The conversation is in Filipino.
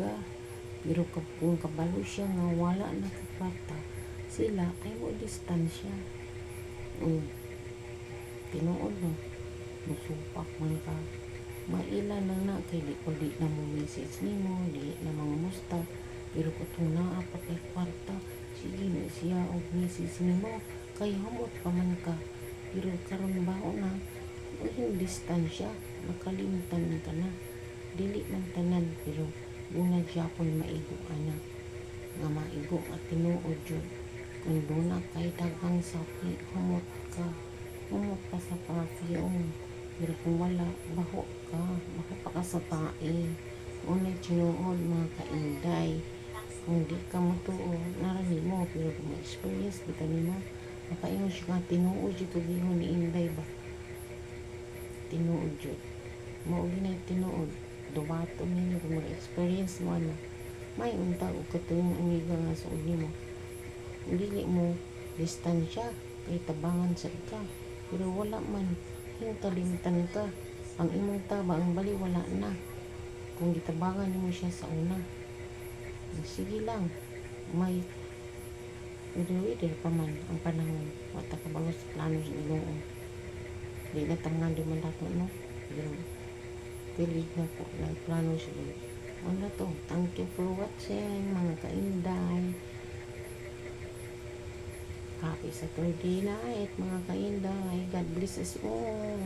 talaga. Pero kung kabalo siya nga wala na kwarta, sila ay mo distansya. Tinuod no, musupak man ka. Maila lang na kay di na mo message nimo, di na mga musta. Pero kung naa pa kay kwarta, sige na siya og message nimo kay hamot pa man ka. Pero karon bao na yung distansya, nakalimtan ka na. Dili man tanan, pero bunag Japon maigo ana. Nga maigo at tinuod yun. Kung doon kay daghang sapi, humot ka sa perfume. Pero kung wala, baho pa ka sa tae. Unay tinuod mga kainday. Kung di ka matuo, narani mo, pero kung ma-experience, di ka nimo, makaingon siya nga tinuod yun, tugihon ni Inday ba? Tinuod yun. Mauli na yung tinuod. Dubato ninyo kung mag-experience mo ano. May unta o katulong amiga nga sa uli mo. Dili mo distansya, kay tabangan sa ka. Pero wala man, yung kalimtan ka. Ang imong taba, ang bali wala na. Kung gitabangan mo siya sa una. Sige lang, may wither pa man ang panahon. Wata ka balo sa plano sa Ginoo. Di na tangan di man dato no. Pero pilig na po na plano siya. Ano to? Thank you for watching mga kainday. Happy Saturday night mga kainday. God bless us all.